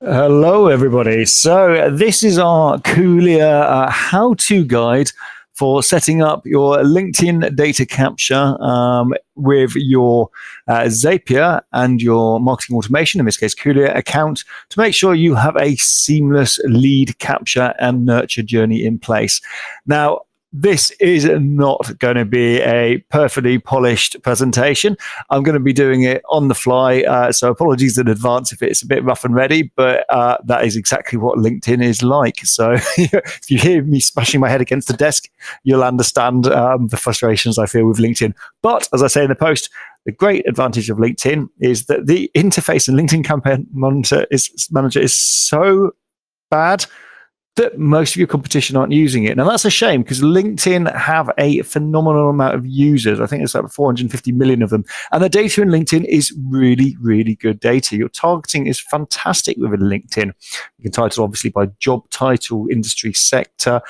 Hello, everybody. So this is our Kulea how-to guide for setting up your LinkedIn data capture with your Zapier and your marketing automation, in this case, Kulea account, to make sure you have a seamless lead capture and nurture journey in place. Now, this is not going to be a perfectly polished presentation. I'm going to be doing it on the fly, so apologies in advance if it's a bit rough and ready, but that is exactly what LinkedIn is like. So if you hear me smashing my head against the desk, you'll understand the frustrations I feel with LinkedIn. But as I say in the post, the great advantage of LinkedIn is that the interface in LinkedIn Campaign Manager is so bad that most of your competition aren't using it. Now, that's a shame because LinkedIn have a phenomenal amount of users. I think it's like 450 million of them. And the data in LinkedIn is really, really good data. Your targeting is fantastic within LinkedIn. You can title, obviously, by job title, industry sector,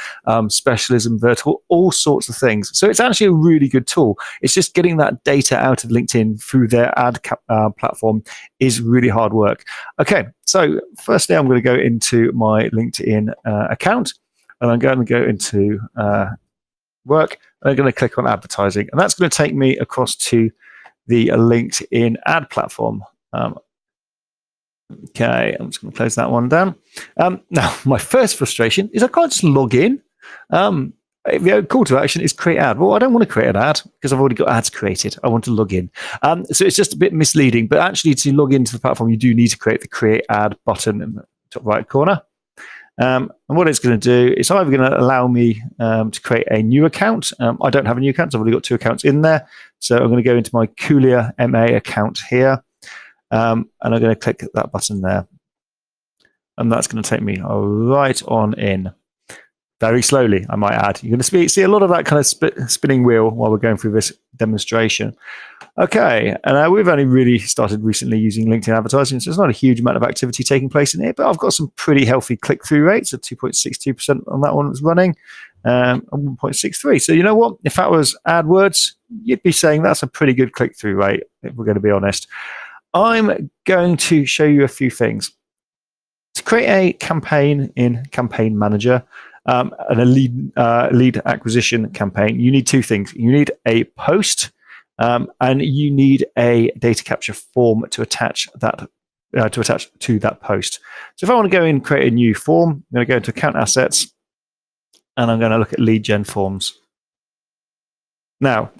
specialism, vertical, all sorts of things. So it's actually a really good tool. It's just getting that data out of LinkedIn through their ad platform is really hard work. Okay, so firstly, I'm going to go into my LinkedIn account, and I'm going to go into work, and I'm going to click on advertising, and that's going to take me across to the LinkedIn ad platform. Okay, I'm just going to close that one down. Now, my first frustration is I can't just log in. The call to action is create ad. Well, I don't want to create an ad because I've already got ads created. I want to log in. So it's just a bit misleading. But actually, to log into the platform, you do need to create the create ad button in the top right corner. And what it's going to do is either going to allow me to create a new account. I don't have a new account. So I've already got two accounts in there. So I'm going to go into my Kulea.ma account here. And I'm going to click that button there. And that's going to take me right on in. Very slowly, I might add. You're going to see a lot of that kind of spinning wheel while we're going through this demonstration. Okay, and we've only really started recently using LinkedIn advertising, so there's not a huge amount of activity taking place in here, but I've got some pretty healthy click-through rates of 2.62% on that one that's running, and 1.63. So you know what? If that was AdWords, you'd be saying that's a pretty good click-through rate, if we're going to be honest. I'm going to show you a few things. To create a campaign in Campaign Manager, and a lead acquisition campaign, you need two things. You need a post, and you need a data capture form to attach that to that post. So if I want to go in and create a new form, I'm going to go into Account Assets, and I'm going to look at Lead Gen Forms. Now,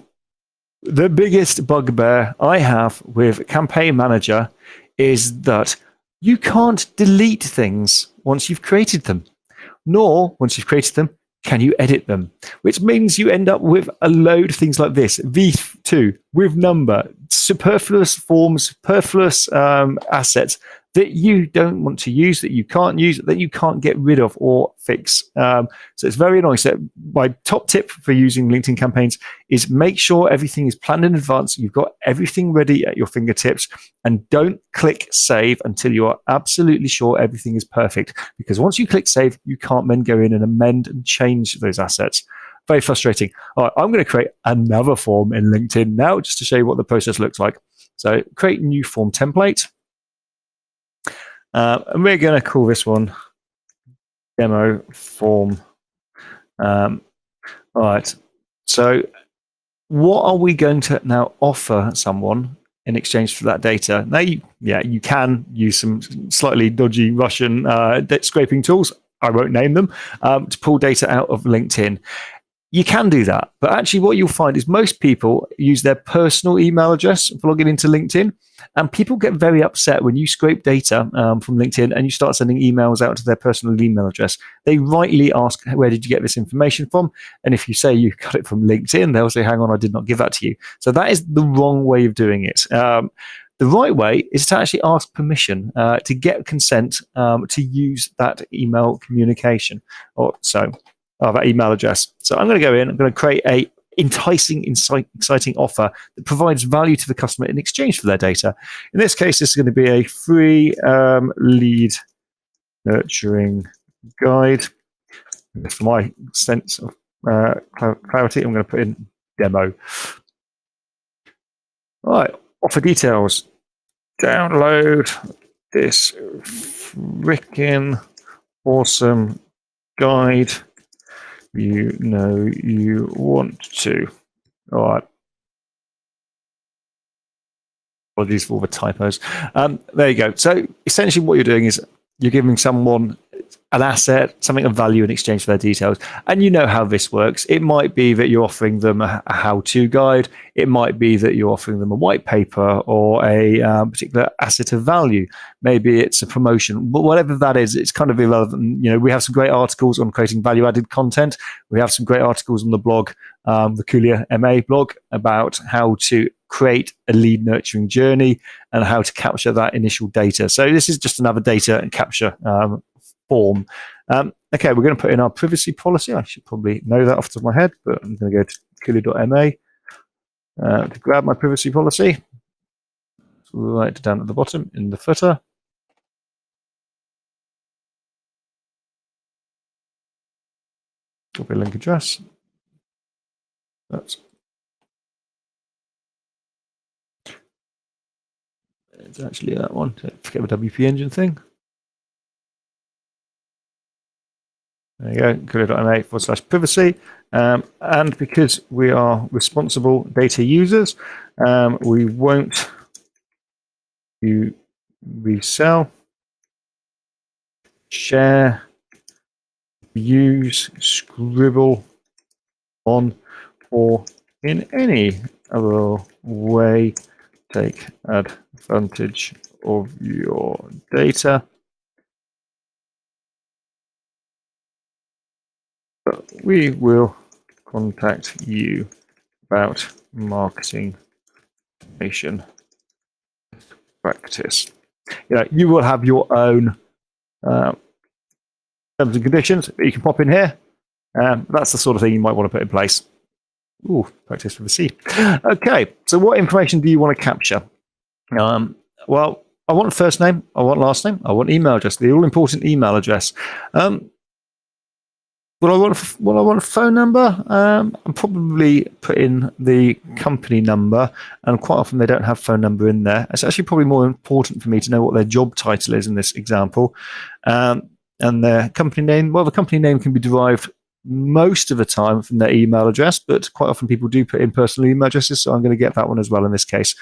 the biggest bugbear I have with Campaign Manager is that you can't delete things once you've created them. Nor, once you've created them, can you edit them, which means you end up with a load of things like this. V2 with number, superfluous forms, superfluous assets that you don't want to use, that you can't use, that you can't get rid of or fix. So it's very annoying. So my top tip for using LinkedIn campaigns is make sure everything is planned in advance. You've got everything ready at your fingertips, and don't click save until you are absolutely sure everything is perfect. Because once you click save, you can't then go in and amend and change those assets. Very frustrating. All right, I'm going to create another form in LinkedIn now just to show you what the process looks like. So create new form template. And we're going to call this one demo form. All right. So what are we going to now offer someone in exchange for that data? Now, you can use some slightly dodgy Russian debt scraping tools. I won't name them, to pull data out of LinkedIn. You can do that, but actually what you'll find is most people use their personal email address for logging into LinkedIn, and people get very upset when you scrape data from LinkedIn and you start sending emails out to their personal email address. They rightly ask, where did you get this information from? And if you say you got it from LinkedIn, they'll say, hang on, I did not give that to you. So that is the wrong way of doing it. The right way is to actually ask permission to get consent to use that email communication. That email address. So I'm going to go in, I'm going to create a enticing, exciting offer that provides value to the customer in exchange for their data. In this case, this is going to be a free lead nurturing guide. For my sense of clarity, I'm going to put in demo. All right, offer details. Download this Frickin' awesome guide. You know you want to. All right. Apologies for all the typos. There you go. So essentially what you're doing is you're giving someone an asset, something of value in exchange for their details. And you know how this works. It might be that you're offering them a how-to guide. It might be that you're offering them a white paper or a particular asset of value. Maybe it's a promotion. But whatever that is, it's kind of irrelevant. You know, we have some great articles on creating value-added content. We have some great articles on the blog, the Kulea.ma blog, about how to create a lead nurturing journey and how to capture that initial data. So this is just another data and capture form. Okay, we're going to put in our privacy policy. I should probably know that off the top of my head, but I'm going to go to Kulea.ma to grab my privacy policy. So we'll write it down at the bottom in the footer. Copy link address. That's it's actually that one. Forget the WP engine thing. There you go, Kulea.ma/privacy. And because we are responsible data users, we won't resell, share, use, scribble on, or in any other way take advantage of your data. But we will contact you about marketing information practice. You know, you will have your own terms and conditions that you can pop in here. That's the sort of thing you might want to put in place. Ooh, practice with a C. Okay, so what information do you want to capture? Well, I want first name, I want last name, I want email address, the all-important email address. Will I want a phone number? I'm probably put in the company number, and quite often they don't have phone number in there. It's actually probably more important for me to know what their job title is in this example. And their company name, well, the company name can be derived most of the time from their email address, but quite often people do put in personal email addresses, so I'm going to get that one as well in this case.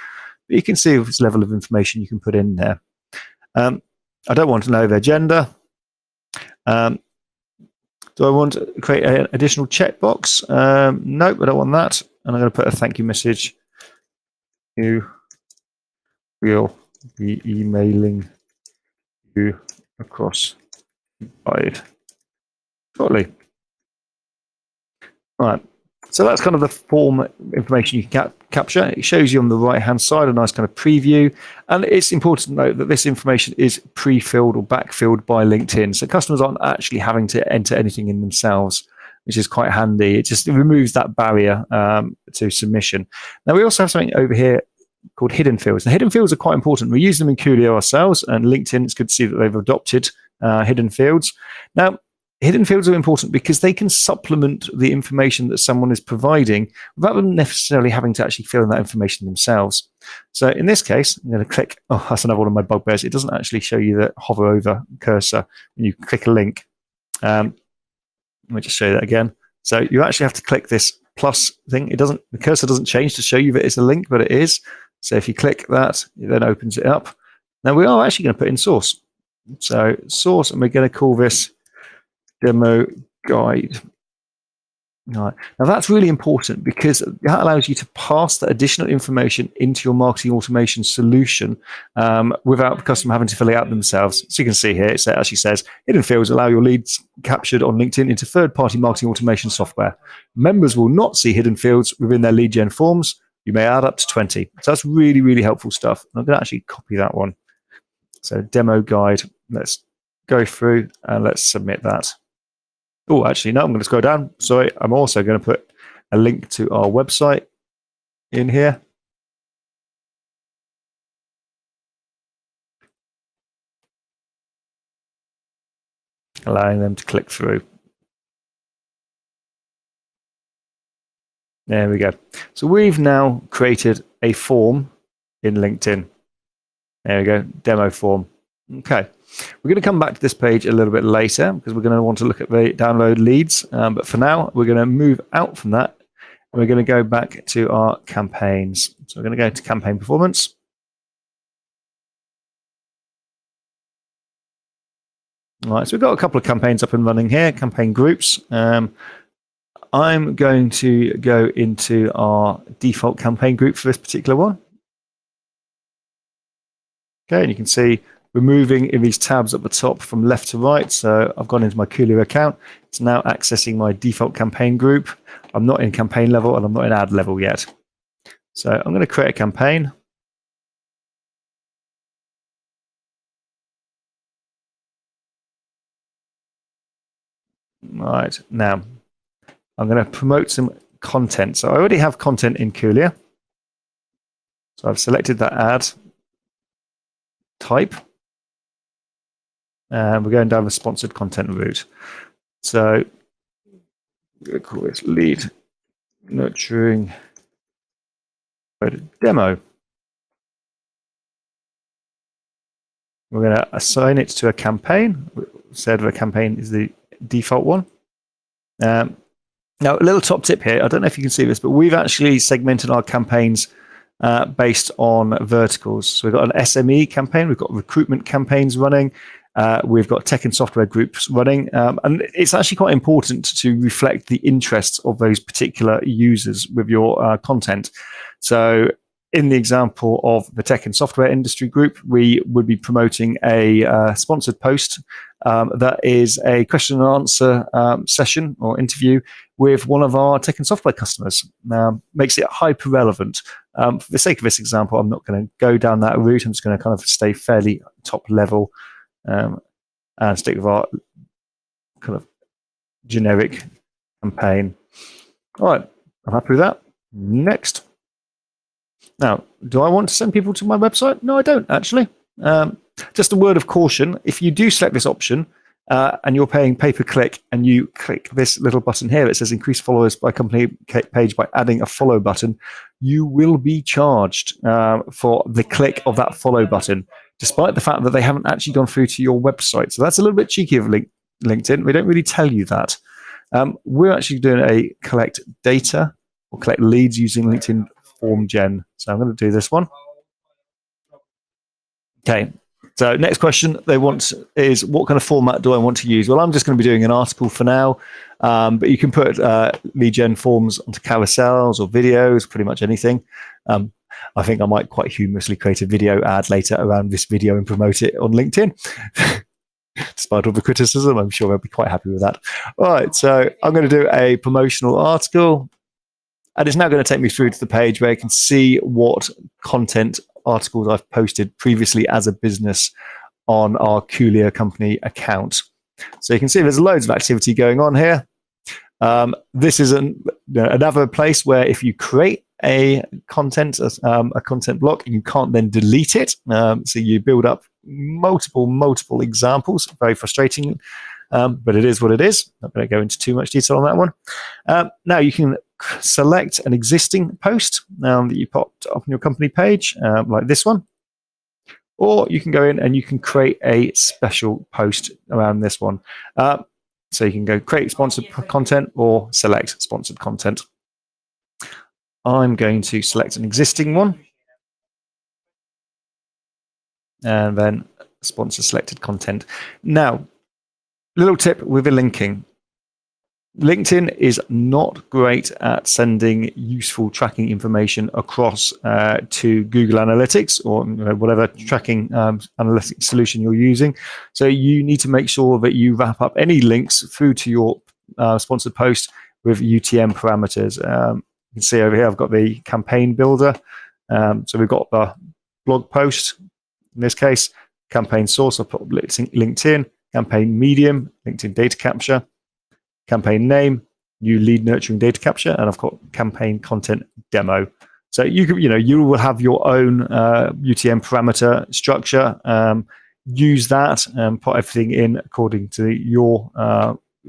But you can see this level of information you can put in there. I don't want to know their gender. Do I want to create an additional checkbox? Nope, I don't want that. And I'm going to put a thank you message. You will be emailing you across guide shortly. All right. So that's kind of the form information you can capture. It shows you on the right-hand side a nice kind of preview. And it's important to note that this information is pre-filled or backfilled by LinkedIn. So customers aren't actually having to enter anything in themselves, which is quite handy. It just removes that barrier to submission. Now, we also have something over here called hidden fields. Now, hidden fields are quite important. We use them in Kulea ourselves, and LinkedIn, it's good to see that they've adopted hidden fields. Now, hidden fields are important because they can supplement the information that someone is providing without them necessarily having to actually fill in that information themselmes. So in this case, I'm going to click, oh, that's another one of my bugbears. It doesn't actually show you the hover over cursor when you click a link. Let me just show you that again. So you actually have to click this plus thing. The cursor doesn't change to show you that it's a link, but it is. So if you click that, it then opens it up. Now we are actually going to put in source. So source, and we're going to call this demo guide. All right. Now that's really important because that allows you to pass that additional information into your marketing automation solution without the customer having to fill it out themselves. So you can see here, it actually says, hidden fields allow your leads captured on LinkedIn into third-party marketing automation software. Members will not see hidden fields within their lead gen forms. You may add up to 20. So that's really, really helpful stuff. I'm going to actually copy that one. So demo guide, let's go through and let's submit that. Oh, actually, no, I'm going to scroll down. Sorry, I'm also going to put a link to our website in here. Allowing them to click through. There we go. So we've now created a form in LinkedIn. There we go, demo form. Okay. We're going to come back to this page a little bit later because we're going to want to look at the download leads. But for now, we're going to move out from that. And we're going to go back to our campaigns. So we're going to go to campaign performance. All right, so we've got a couple of campaigns up and running here, campaign groups. I'm going to go into our default campaign group for this particular one. Okay, and you can see we're moving in these tabs at the top from left to right. So I've gone into my Kulea account. It's now accessing my default campaign group. I'm not in campaign level and I'm not in ad level yet. So I'm going to create a campaign. All right, now I'm going to promote some content. So I already have content in Kulea. So I've selected that ad type. And we're going down the sponsored content route. So I'm going to call this lead nurturing demo. We're going to assign it to a campaign. We said the campaign is the default one. Now, a little top tip here. I don't know if you can see this, but we've actually segmented our campaigns based on verticals. So we've got an SME campaign. We've got recruitment campaigns running. We've got tech and software groups running. And it's actually quite important to reflect the interests of those particular users with your content. So in the example of the tech and software industry group, we would be promoting a sponsored post that is a question and answer session or interview with one of our tech and software customers. Makes it hyper relevant. For the sake of this example, I'm not going to go down that route. I'm just going to kind of stay fairly top level and stick with our kind of generic campaign. All right, I'm happy with that. Next. Now, do I want to send people to my website? No, I don't actually. Just a word of caution. If you do select this option and you're paying pay-per-click and you click this little button here that says increase followers by company page by adding a follow button, you will be charged for the click of that follow button, despite the fact that they haven't actually gone through to your website. So that's a little bit cheeky of LinkedIn. We don't really tell you that. We're actually doing a collect data or collect leads using LinkedIn Form Gen. So I'm going to do this one. Okay. So next question they want is, what kind of format do I want to use? Well, I'm just going to be doing an article for now, but you can put lead gen forms onto carousels or videos, pretty much anything. I think I might quite humorously create a video ad later around this video and promote it on LinkedIn. Despite all the criticism, I'm sure they'll be quite happy with that. All right, so I'm going to do a promotional article. And it's now going to take me through to the page where I can see what content articles I've posted previously as a business on our Kulea company account. So you can see there's loads of activity going on here. This is another place where if you create a content block and you can't then delete it, so you build up multiple examples. Very frustrating, but it is what it is. Not going to go into too much detail on that one. Now you can select an existing post that you popped up on your company page, like this one, or you can go in and you can create a special post around this one. So you can go create sponsored content or select sponsored content. I'm going to select an existing one and then sponsor selected content. Now, little tip with the linking. LinkedIn is not great at sending useful tracking information across to Google Analytics or whatever tracking analytics solution you're using. So you need to make sure that you wrap up any links through to your sponsored post with UTM parameters. You can see over here I've got the campaign builder. So we've got the blog post, in this case, campaign source, I'll put LinkedIn, campaign medium, LinkedIn data capture, campaign name, new lead nurturing data capture, and I've got campaign content demo. So you will have your own UTM parameter structure. Use that and put everything in according to your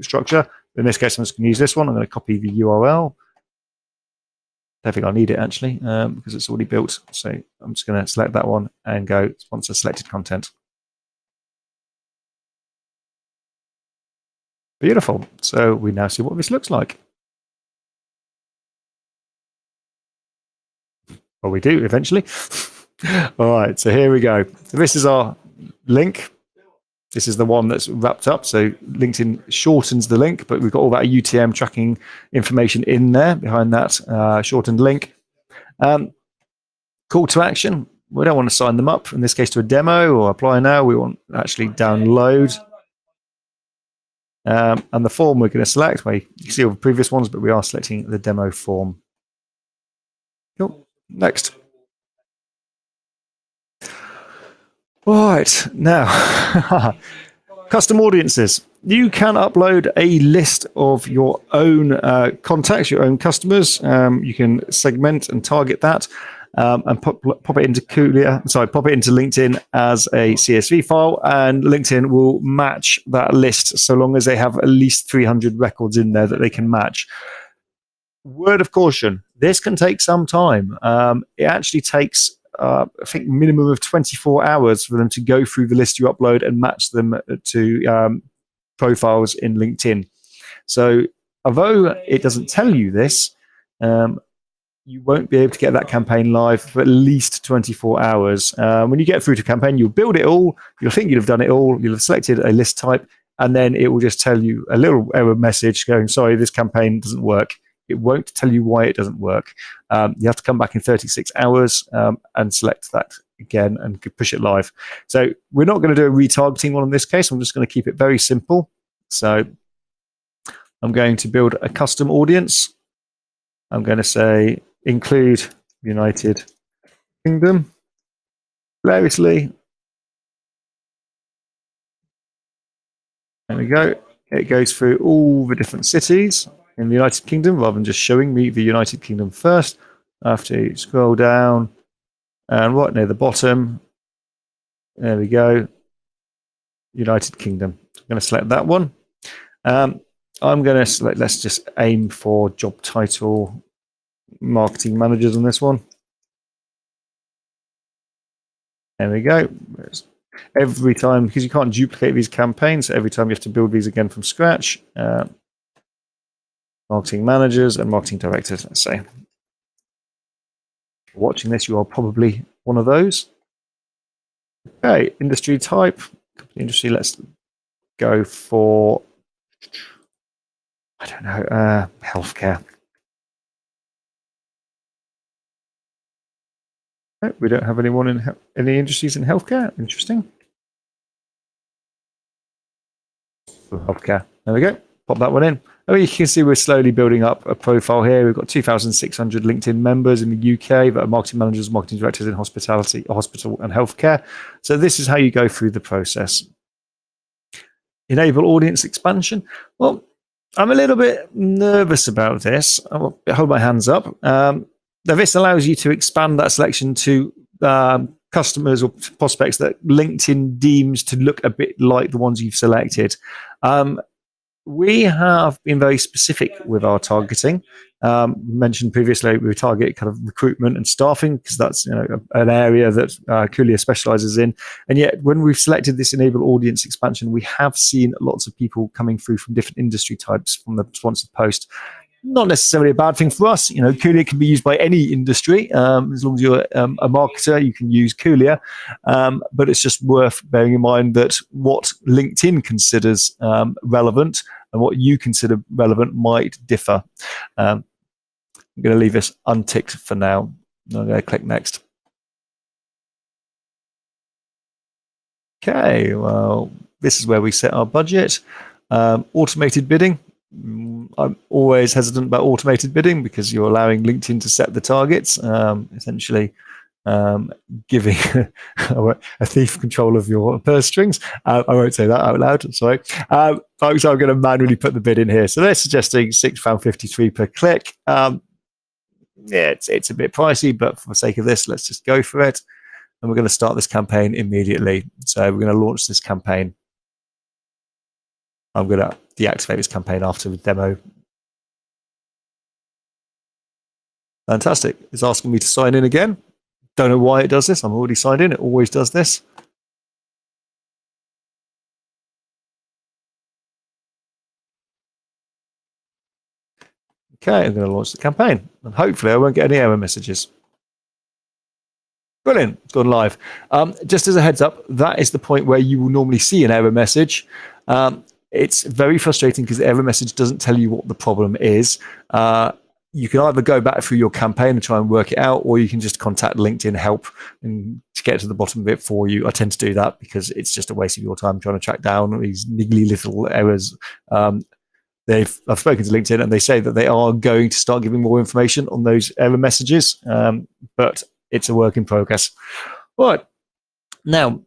structure. In this case, I'm just going to use this one. I'm going to copy the URL. I don't think I'll need it actually because it's already built. So I'm just going to select that one and go sponsor selected content. Beautiful. So we now see what this looks like. Well, we do eventually. All right, so here we go. So this is our link. This is the one that's wrapped up. So LinkedIn shortens the link, but we've got all that UTM tracking information in there behind that shortened link. Call to action. We don't want to sign them up, in this case, to a demo or apply now. We want to actually download. And the form we're going to select, well, you can see all the previous ones, but we are selecting the demo form. Cool. Next. All right, now, custom audiences. You can upload a list of your own contacts, your own customers. You can segment and target that, and pop it into pop it into LinkedIn as a CSV file, and LinkedIn will match that list so long as they have at least 300 records in there that they can match. Word of caution: this can take some time. It actually takes, I think, minimum of 24 hours for them to go through the list you upload and match them to profiles in LinkedIn. So, although it doesn't tell you this, you won't be able to get that campaign live for at least 24 hours. When you get through to campaign, you'll build it all. You'll think you'll have done it all. You'll have selected a list type, and then it will just tell you a little error message going, sorry, this campaign doesn't work. It won't tell you why it doesn't work. You have to come back in 36 hours and select that again and push it live. So we're not going to do a retargeting one in this case. I'm just going to keep it very simple. So I'm going to build a custom audience. I'm going to say include United Kingdom. Hilariously, there we go. It goes through all the different cities in the United Kingdom rather than just showing me the United Kingdom first. I have to scroll down and right near the bottom, there we go, United Kingdom. I'm going to select that one. I'm going to select, let's just aim for job title marketing managers on this one. There we go. Every time, because you can't duplicate these campaigns, so every time you have to build these again from scratch. Marketing managers and marketing directors, let's say. Watching this, you are probably one of those. Okay, industry type, industry, let's go for, I don't know, healthcare. No, we don't have anyone in any industries in healthcare. Interesting. Healthcare. There we go. Pop that one in. Oh, you can see we're slowly building up a profile here. We've got 2,600 LinkedIn members in the UK that are marketing managers, marketing directors in hospitality, hospital, and healthcare. So this is how you go through the process. Enable audience expansion. Well, I'm a little bit nervous about this. I'll hold my hands up. Now, this allows you to expand that selection to customers or prospects that LinkedIn deems to look a bit like the ones you've selected. We have been very specific with our targeting. Mentioned previously, we target kind of recruitment and staffing because that's an area that Kulea specializes in. And yet, when we've selected this enable audience expansion, we have seen lots of people coming through from different industry types from the sponsored post. Not necessarily a bad thing for us. Kulea can be used by any industry. As long as you're a marketer, you can use Kulea. But it's just worth bearing in mind that what LinkedIn considers relevant and what you consider relevant might differ. I'm going to leave this unticked for now. I'm going to click next. Okay, well, this is where we set our budget. Automated bidding. I'm always hesitant about automated bidding because you're allowing LinkedIn to set the targets, essentially giving a thief control of your purse strings. I won't say that out loud, sorry. So I'm going to manually put the bid in here. So they're suggesting £6.53 per click. Yeah, it's a bit pricey, but for the sake of this, let's just go for it. And we're going to start this campaign immediately. So we're going to launch this campaign. I'm going to deactivate this campaign after the demo. Fantastic. It's asking me to sign in again. Don't know why it does this. I'm already signed in. It always does this. Okay, I'm going to launch the campaign, and hopefully I won't get any error messages. Brilliant, it's gone live. Just as a heads up, that is the point where you will normally see an error message. It's very frustrating because the error message doesn't tell you what the problem is. You can either go back through your campaign and try and work it out, or you can just contact LinkedIn help and to get to the bottom of it for you. I tend to do that because it's just a waste of your time trying to track down these niggly little errors. I've spoken to LinkedIn and they say that they are going to start giving more information on those error messages, but it's a work in progress. All right. Now,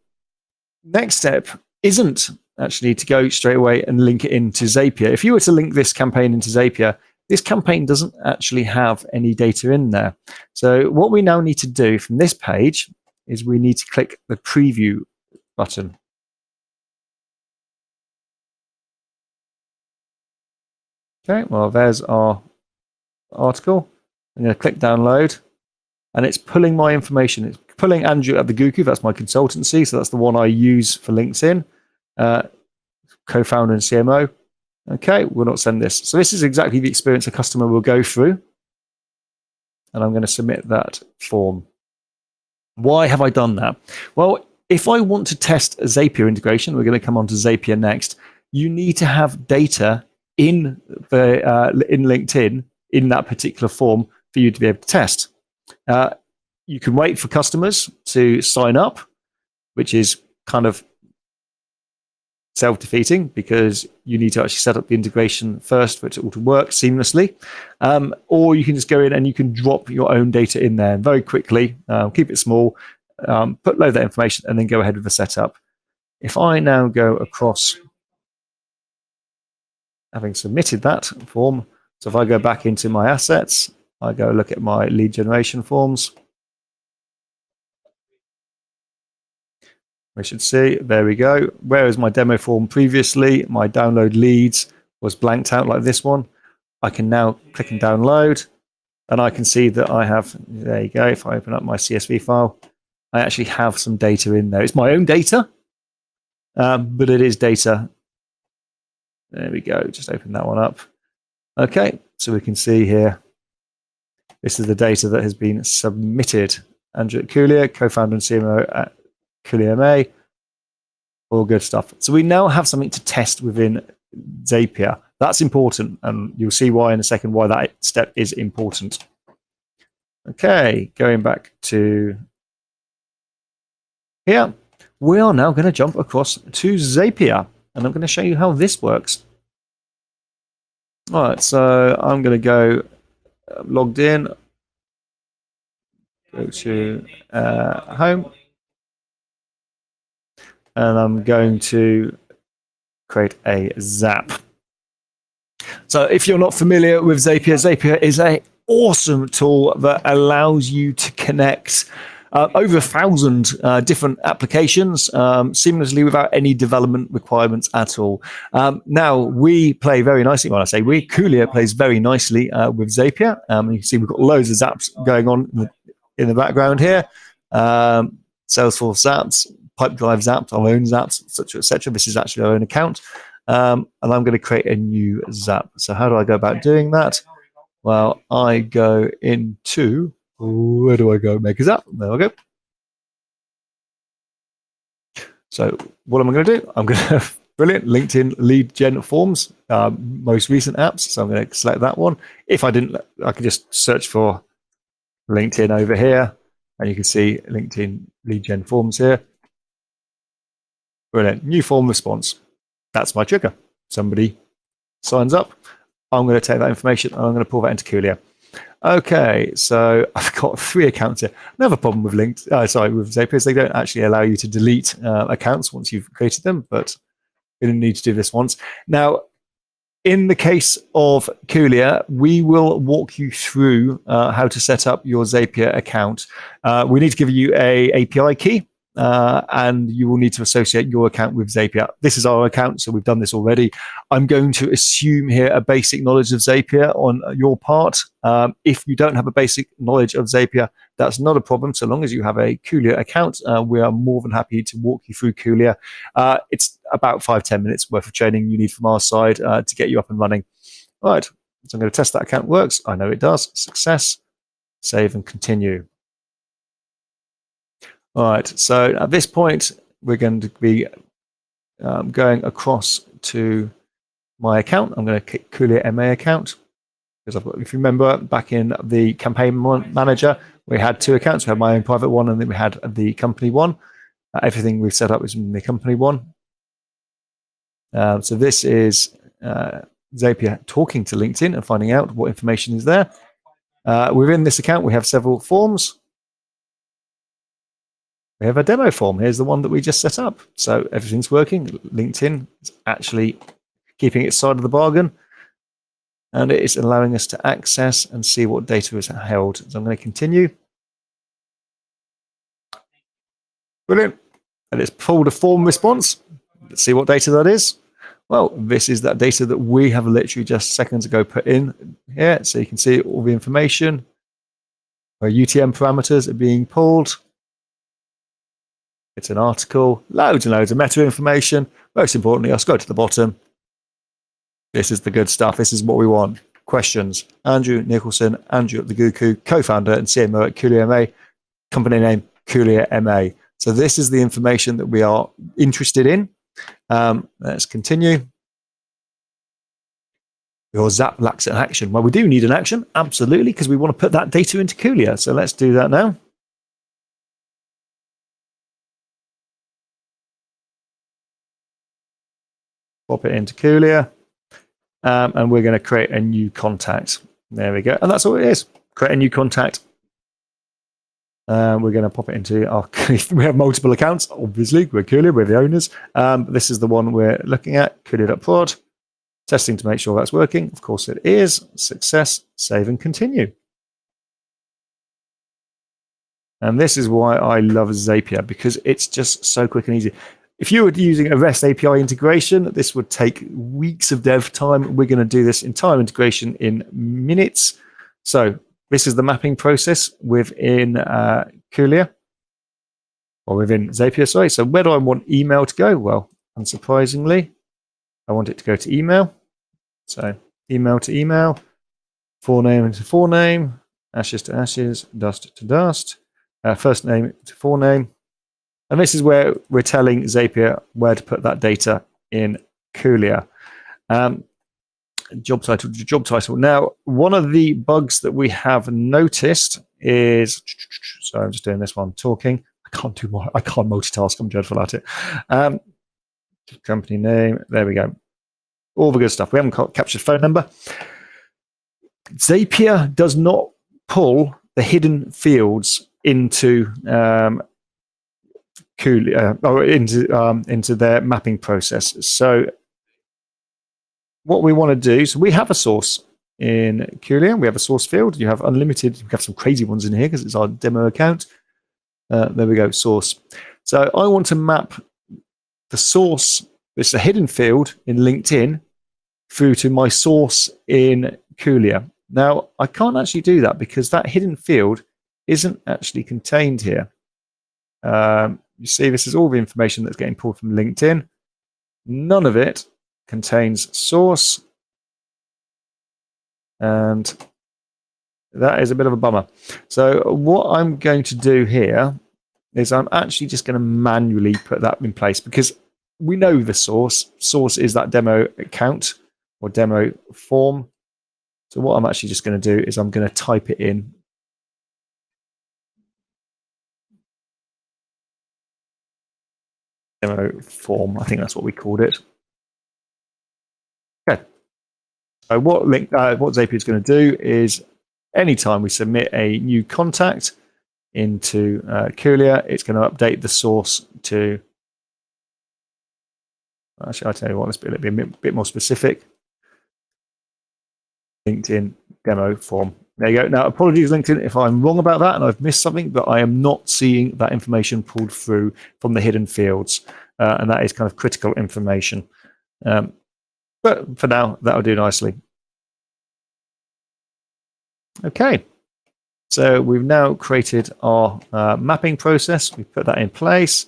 next step isn't actually to go straight away and link it into Zapier. If you were to link this campaign into Zapier, this campaign doesn't actually have any data in there. So what we now need to do from this page is we need to click the preview button. Okay, well, there's our article. I'm going to click download, and it's pulling my information. It's pulling Andrew at the Guku. That's my consultancy, so that's the one I use for LinkedIn. Co-founder and CMO. Okay, we'll not send this. So this is exactly the experience a customer will go through, and I'm going to submit that form. Why have I done that? Well, if I want to test a Zapier integration, we're going to come on to Zapier next. You need to have data in LinkedIn in that particular form for you to be able to test. You can wait for customers to sign up, which is kind of self-defeating because you need to actually set up the integration first for it all to work seamlessly. Or you can just go in and you can drop your own data in there very quickly, keep it small, load that information, and then go ahead with the setup. If I now go across, having submitted that form, so if I go back into my assets, I go look at my lead generation forms. We should see, there we go. Whereas my demo form previously, my download leads was blanked out like this one. I can now click and download, and I can see that I have, there you go, if I open up my CSV file, I actually have some data in there. It's my own data, but it is data. There we go, just open that one up. Okay, so we can see here, this is the data that has been submitted. Andrew at Kulea, co-founder and CMO at Kulea.ma, all good stuff. So we now have something to test within Zapier. That's important, and you'll see why in a second why that step is important. Okay, going back to here, we are now going to jump across to Zapier, and I'm going to show you how this works. All right, so I'm going to go logged in, go to home, and I'm going to create a Zap. So if you're not familiar with Zapier, Zapier is an awesome tool that allows you to connect over 1,000 different applications seamlessly without any development requirements at all. Now, we play very nicely. When I say we, Kulea plays very nicely with Zapier. You can see we've got loads of Zaps going on in the background here. Salesforce Zaps, Pipedrive Zaps, our own Zaps, etc., etc. This is actually our own account. And I'm going to create a new Zap. So how do I go about doing that? Well, I go into, where do I go? Make a Zap. There I go. So what am I going to do? I'm going to, brilliant, LinkedIn lead gen forms, most recent apps. So I'm going to select that one. If I didn't, I could just search for LinkedIn over here. And you can see LinkedIn lead gen forms here. Brilliant, new form response. That's my trigger. Somebody signs up. I'm going to take that information and I'm going to pull that into Kulea. Okay, so I've got 3 accounts here. Another problem with with Zapier is they don't actually allow you to delete accounts once you've created them, but we didn't need to do this once. Now, in the case of Kulea, we will walk you through how to set up your Zapier account. We need to give you an API key. And you will need to associate your account with Zapier. This is our account, so we've done this already. I'm going to assume here a basic knowledge of Zapier on your part. If you don't have a basic knowledge of Zapier, that's not a problem. So long as you have a Kulea account, we are more than happy to walk you through Kulea. It's about 5-10 minutes worth of training you need from our side to get you up and running. All right, So I'm going to test that account works. I know it does. Success. Save and continue. All right. So at this point, we're going to be going across to my account. I'm going to click Kulea.ma account because I've got, if you remember back in the campaign manager, we had two accounts. We had my own private one and then we had the company one. Everything we've set up is in the company one. So this is Zapier talking to LinkedIn and finding out what information is there. Within this account, we have several forms. We have a demo form. Here's the one that we just set up. So everything's working. LinkedIn is actually keeping its side of the bargain. And it is allowing us to access and see what data is held. So I'm going to continue. Brilliant. And it's pulled a form response. Let's see what data that is. Well, this is that data that we have literally just seconds ago put in here. So you can see all the information. Our UTM parameters are being pulled. It's an article, loads and loads of meta information. Most importantly, I'll scroll to the bottom. This is the good stuff. This is what we want. Questions. Andrew Nicholson, Andrew at the Guku, co-founder and CMO at Kulea.ma, company name Kulea.ma. So this is the information that we are interested in. Let's continue. Your Zap lacks an action. Well, we do need an action, absolutely, because we want to put that data into Kulea. So let's do that now. Pop it into Kulea. And we're going to create a new contact. There we go. And that's all it is. Create a new contact. We're going to pop it into our, we have multiple accounts, obviously. We're Kulea, we're the owners. This is the one we're looking at, Kulea.prod. Testing to make sure that's working. Of course it is. Success, save and continue. And this is why I love Zapier, because it's just so quick and easy. If you were using a REST API integration, this would take weeks of dev time. We're going to do this entire integration in minutes. So this is the mapping process within Kulea, or within Zapier, sorry. So where do I want email to go? Well, unsurprisingly, I want it to go to email. So email to email, forename into forename, ashes to ashes, dust to dust, first name to forename. And this is where we're telling Zapier where to put that data in Kulea. Job title to job title. Now, one of the bugs that we have noticed is, sorry, I'm just doing this one talking. I can't multitask. I'm dreadful at it. Company name. There we go. All the good stuff. We haven't captured phone number. Zapier does not pull the hidden fields into Kulea, or into their mapping process. So what we want to do, so we have a source in Kulea. We have a source field. You have unlimited. We have some crazy ones in here because it's our demo account. There we go, source. So I want to map the source. It's a hidden field in LinkedIn through to my source in Kulea. Now, I can't actually do that because that hidden field isn't actually contained here. You see, this is all the information that's getting pulled from LinkedIn. None of it contains source. And that is a bit of a bummer. So what I'm going to do here is I'm actually just going to manually put that in place because we know the source. Source is that demo account or demo form. So what I'm actually just going to do is I'm going to type it in. Demo form, I think that's what we called it. Okay. So what Zapier is going to do is anytime we submit a new contact into Kulea, it's going to update the source to, actually, I'll tell you what, let's be a bit more specific. LinkedIn demo form. There you go. Now, apologies, LinkedIn, if I'm wrong about that and I've missed something, but I am not seeing that information pulled through from the hidden fields. And that is kind of critical information. But for now, that'll do nicely. Okay. So we've now created our mapping process. We've put that in place.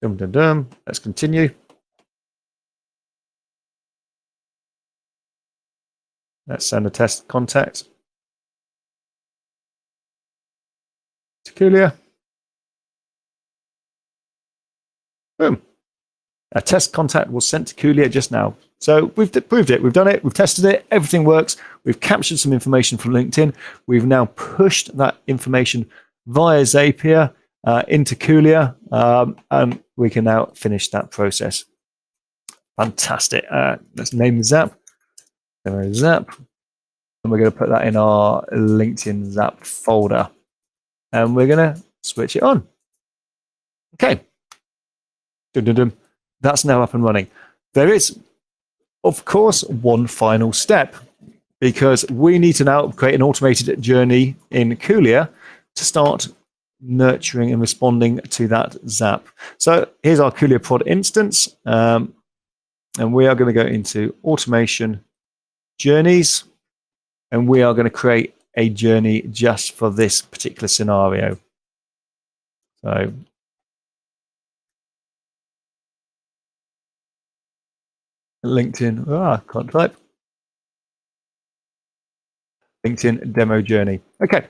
Let's continue. Let's send a test contact to Kulea. Boom. A test contact was sent to Kulea just now. So we've proved it. We've done it. We've tested it. Everything works. We've captured some information from LinkedIn. We've now pushed that information via Zapier into Kulea, and we can now finish that process. Fantastic. Let's name the Zap. Zap. And we're going to put that in our LinkedIn Zap folder. And we're going to switch it on. Okay. Dun, dun, dun. That's now up and running. There is, of course, one final step, because we need to now create an automated journey in Kulea to start nurturing and responding to that Zap. So here's our Kulea prod instance. And we are going to go into automation journeys. And we are going to create a journey just for this particular scenario. So LinkedIn, can't type. LinkedIn demo journey. Okay,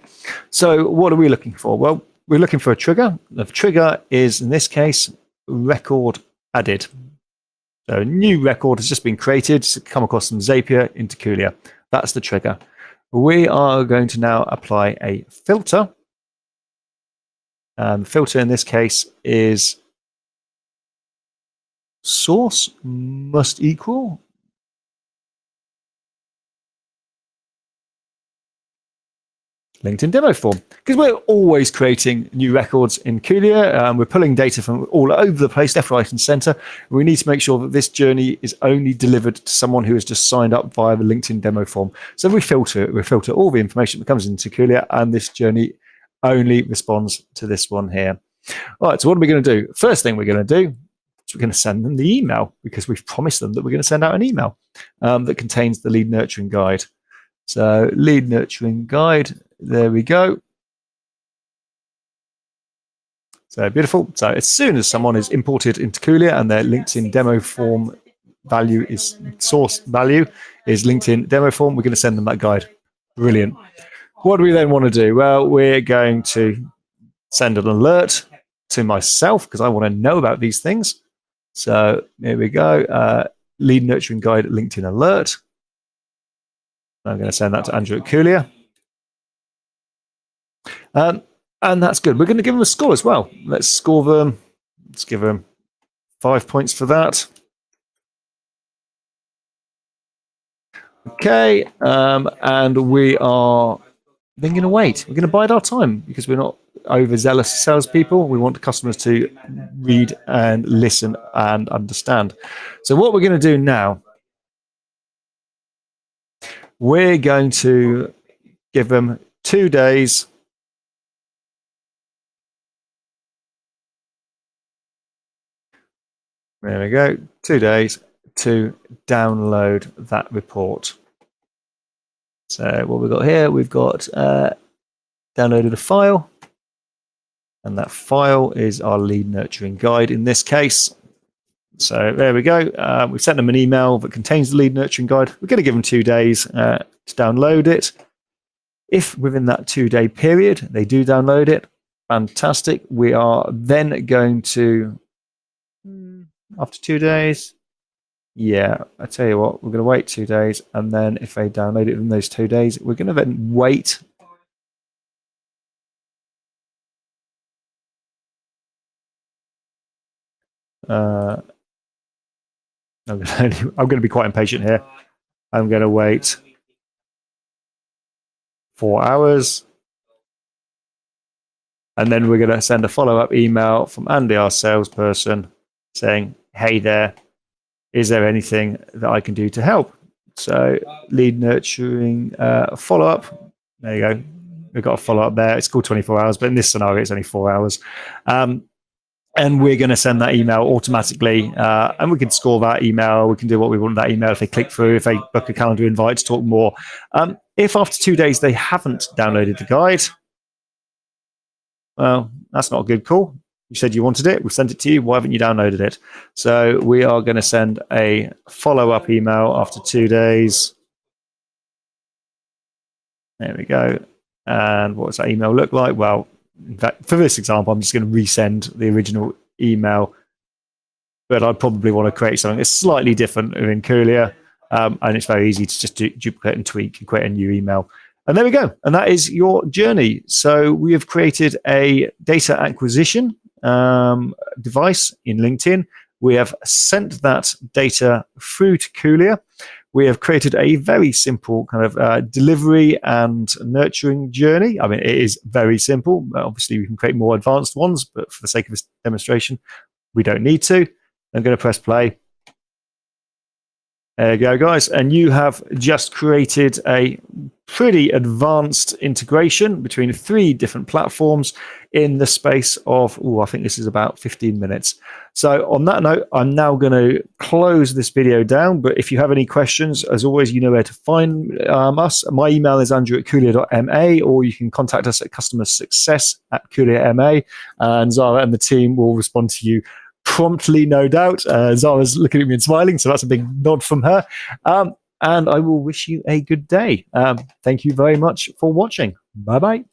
so what are we looking for? Well, we're looking for a trigger. The trigger is, in this case, record added. So a new record has just been created, come across some Zapier into Kulea. That's the trigger. We are going to now apply a filter. The filter in this case is source must equal LinkedIn demo form, because we're always creating new records in Kulea. We're pulling data from all over the place, left, right, and center. We need to make sure that this journey is only delivered to someone who has just signed up via the LinkedIn demo form. So we filter it. We filter all the information that comes into Kulea, and this journey only responds to this one here. All right, so what are we going to do? First thing we're going to do is we're going to send them the email, because we've promised them that we're going to send out an email that contains the lead nurturing guide. So lead nurturing guide, there we go. So beautiful. So as soon as someone is imported into Kulea and their LinkedIn demo form value is source value is LinkedIn demo form, we're going to send them that guide. Brilliant. What do we then want to do? Well, we're going to send an alert to myself, because I want to know about these things. So here we go. Lead nurturing guide LinkedIn alert. I'm going to send that to Andrew at Kulea. And that's good. We're going to give them a score as well. Let's score them. Let's give them 5 points for that. Okay. And we are then going to wait. We're going to bide our time, because we're not overzealous salespeople. We want customers to read and listen and understand. So what we're going to do now, we're going to give them 2 days. There we go. 2 days to download that report. So what we've got here, we've got downloaded a file. And that file is our lead nurturing guide in this case. So there we go. We've sent them an email that contains the lead nurturing guide. We're going to give them 2 days to download it. If within that 2-day period they do download it, fantastic. We are then going to, after 2 days, yeah, I tell you what, we're going to wait 2 days. And then if they download it in those 2 days, we're going to then wait. I'm going to be quite impatient here. I'm going to wait 4 hours. And then we're going to send a follow-up email from Andy, our salesperson, saying, hey there, is there anything that I can do to help? So lead nurturing follow-up. There you go. We've got a follow-up there. It's called 24 hours, but in this scenario, it's only 4 hours. And we're going to send that email automatically. And we can score that email. We can do what we want with that email if they click through, if they book a calendar invite to talk more. If after 2 days they haven't downloaded the guide, well, that's not a good call. You said you wanted it. We've sent it to you. Why haven't you downloaded it? So we are going to send a follow-up email after 2 days. There we go. And what does that email look like? Well, in fact, for this example, I'm just going to resend the original email, but I'd probably want to create something that's slightly different in Kulea. And it's very easy to just duplicate and tweak and create a new email. And there we go. And that is your journey. So we have created a data acquisition device in LinkedIn. We have sent that data through to Kulea. We have created a very simple kind of delivery and nurturing journey. I mean, it is very simple. Obviously, we can create more advanced ones, but for the sake of this demonstration, we don't need to. I'm going to press play. There you go, guys. And you have just created a pretty advanced integration between 3 different platforms in the space of, I think this is about 15 minutes. So on that note, I'm now going to close this video down. But if you have any questions, as always, you know where to find us. My email is andrew@kulea.ma, or you can contact us at customersuccess@kulea.ma, and Zara and the team will respond to you promptly, no doubt. Zara's looking at me and smiling, so that's a big nod from her. And I will wish you a good day. Thank you very much for watching. Bye-bye.